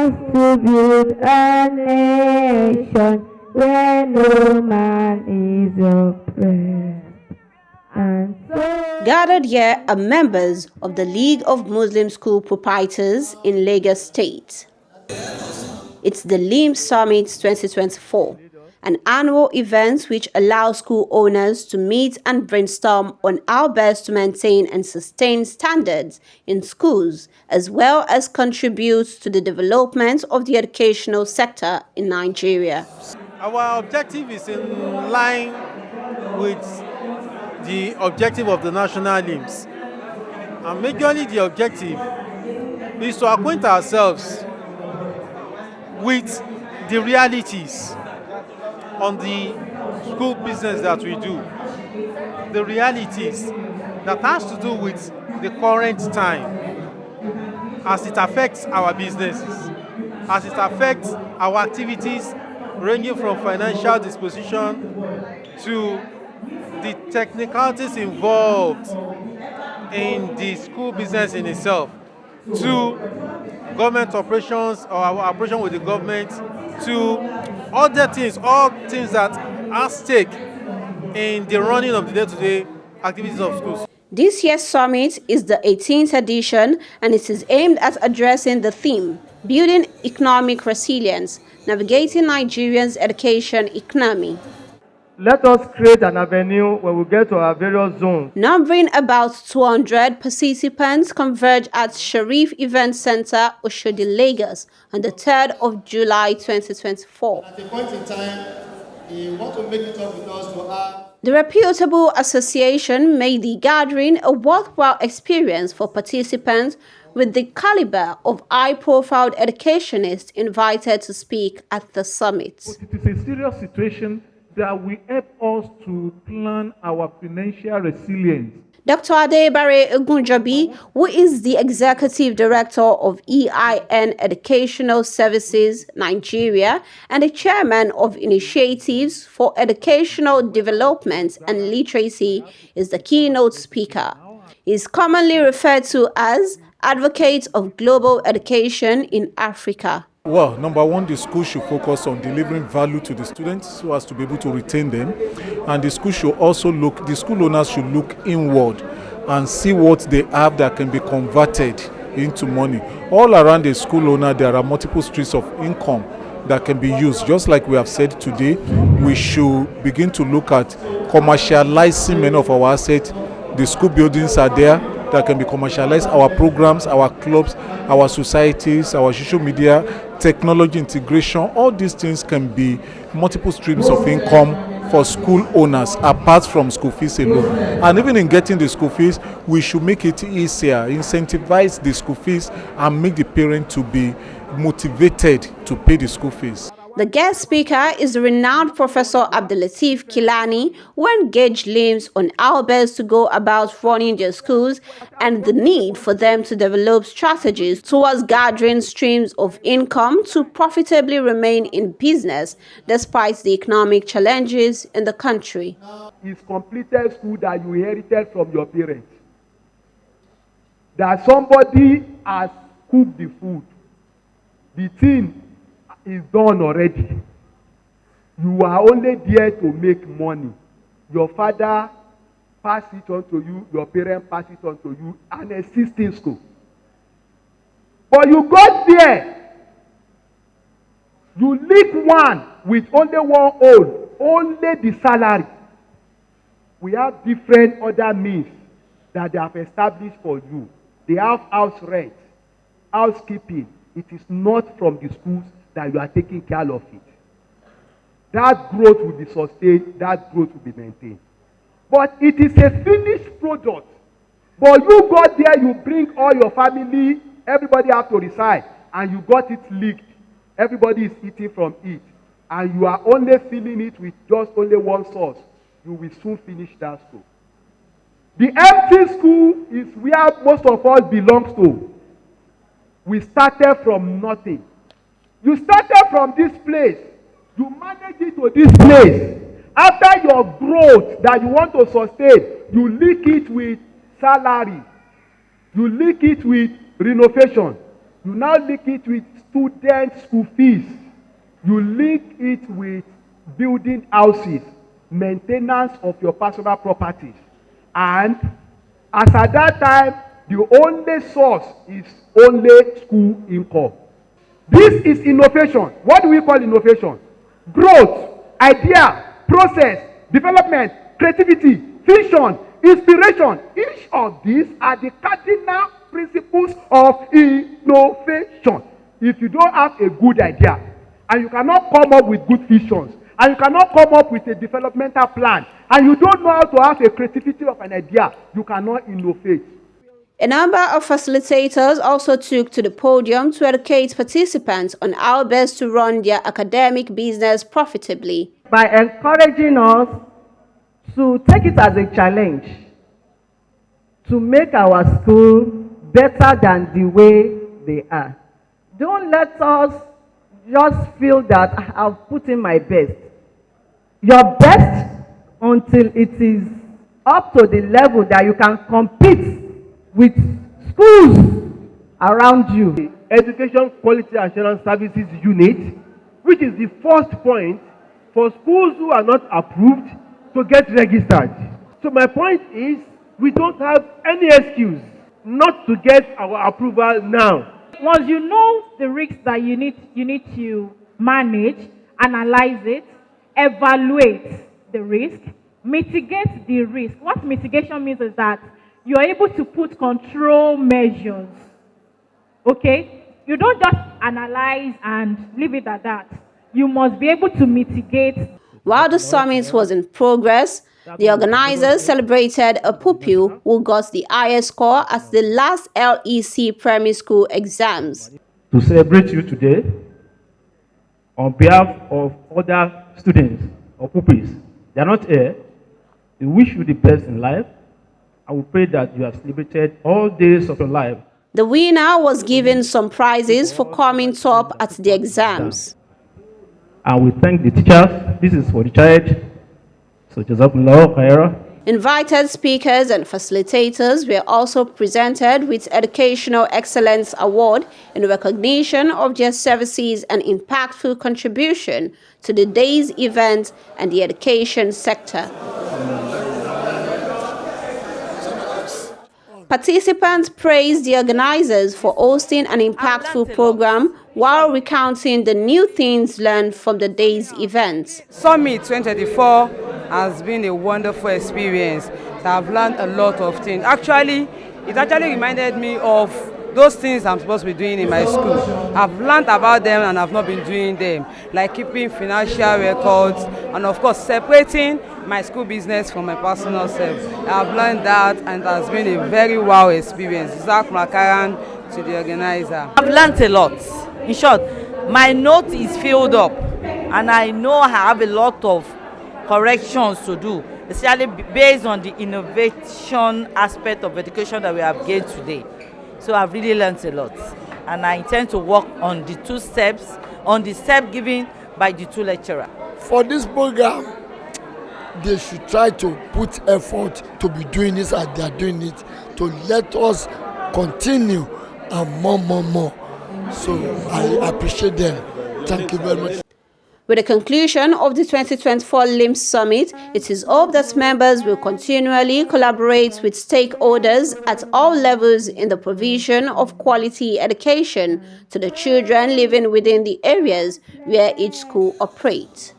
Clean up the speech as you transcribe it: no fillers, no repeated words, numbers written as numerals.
us to build a nation where no man is oppressed. And so Gathered here are members of the League of Muslim School Proprietors in Lagos State. It's the LIM Summit 2024, an annual event which allows school owners to meet and brainstorm on how best to maintain and sustain standards in schools, as well as contribute to the development of the educational sector in Nigeria. Our objective is in line with the objective of the national LIMS. And majorly the objective is to acquaint ourselves with the realities on the school business that we do. The realities that has to do with the current time as it affects our businesses, as it affects our activities ranging from financial disposition to the technicalities involved in the school business in itself, to government operations or our operation with the government, to other things, all things that are at stake in the running of the day-to-day activities of schools. This year's summit is the 18th edition and it is aimed at addressing the theme, Building Economic Resilience, Navigating Nigeria's Education Economy. Let us create an avenue where we get to our various zones. Numbering about 200 participants converge at Sharif Event Center, Oshodi, Lagos on the 3rd of July 2024. At a point in time, you want to make it up with us to have. The reputable association made the gathering a worthwhile experience for participants with the caliber of high-profile educationists invited to speak at the summit. It is a serious situation that will help us to plan our financial resilience. Dr. Adebare Ogunjobi, who is the Executive Director of EIN Educational Services Nigeria and the Chairman of Initiatives for Educational Development and Literacy, is the keynote speaker. He is commonly referred to as Advocate of Global Education in Africa. Well, number one, the school should focus on delivering value to the students so as to be able to retain them. And the school should also the school owners should look inward and see what they have that can be converted into money. All around the school owner, there are multiple streams of income that can be used. Just like we have said today, we should begin to look at commercializing many of our assets. The school buildings are there that can be commercialized, our programs, our clubs, our societies, our social media, technology integration, all these things can be multiple streams of income for school owners apart from school fees alone. And even in getting the school fees, we should make it easier, incentivize the school fees and make the parent to be motivated to pay the school fees. The guest speaker is the renowned Professor Abdulateef Kilani, who engaged LIMS on how best to go about running their schools and the need for them to develop strategies towards gathering streams of income to profitably remain in business despite the economic challenges in the country. It's completed school that you inherited from your parents. That somebody has cooked the food. The thing is done already. You are only there to make money. Your father pass it on to you, your parents pass it on to you, an existing school. But you got there, you leak one with only one old, only the salary. We have different other means that they have established for you. They have house rent, housekeeping. It is not from the schools that you are taking care of it. That growth will be sustained, that growth will be maintained. But it is a finished product. But you got there, you bring all your family, everybody have to reside, and you got it leaked. Everybody is eating from it. And you are only filling it with just only one source. You will soon finish that school. The empty school is where most of us belong to. We started from nothing. You started from this place. You manage it to this place. After your growth that you want to sustain, you link it with salary. You link it with renovation. You now link it with student school fees. You link it with building houses, maintenance of your personal properties. And as at that time, the only source is only school income. This is innovation. What do we call innovation? Growth, idea, process, development, creativity, vision, inspiration. Each of these are the cardinal principles of innovation. If you don't have a good idea, and you cannot come up with good visions, and you cannot come up with a developmental plan, and you don't know how to have a creativity of an idea, you cannot innovate. A number of facilitators also took to the podium to educate participants on how best to run their academic business profitably. By encouraging us to take it as a challenge to make our school better than the way they are. Don't let us just feel that I've put in my best. Your best until it is up to the level that you can compete with schools around you. The Education Quality Assurance Services Unit, which is the first point for schools who are not approved to get registered. So my point is, we don't have any excuse not to get our approval now. Once you know the risks that you need to manage, analyze it, evaluate the risk, mitigate the risk. What mitigation means is that you're able to put control measures. Okay? You don't just analyze and leave it at that. You must be able to mitigate. While the summit was in progress, the organizers celebrated a pupil who got the highest score at the last LEC primary school exams. To celebrate you today, on behalf of other students or pupils, they are not here. We wish you the best in life. I will pray that you have celebrated all days of your life. The winner was given some prizes for coming top at the exams. And we thank the teachers. This is for the child. So Jazakumullah khaira. Invited speakers and facilitators were also presented with Educational Excellence Award in recognition of their services and impactful contribution to the day's event and the education sector. Participants praised the organizers for hosting an impactful program while recounting the new things learned from the day's event. Summit 2024 has been a wonderful experience. I've learned a lot of things. Actually, it reminded me of those things I'm supposed to be doing in my school. I've learned about them and I've not been doing them, like keeping financial records and of course separating my school business from my personal self. I've learned that and it has been a very wow experience. Zach Makaran to the organizer. I've learned a lot. In short, my note is filled up and I know I have a lot of corrections to do, especially based on the innovation aspect of education that we have gained today. So I've really learned a lot and I intend to work on the two steps, on the step given by the two lecturers. For this program, they should try to put effort to be doing this as they are doing it, to let us continue and more. So I appreciate them. Thank you very much. With the conclusion of the 2024 LIMS Summit, it is hoped that members will continually collaborate with stakeholders at all levels in the provision of quality education to the children living within the areas where each school operates.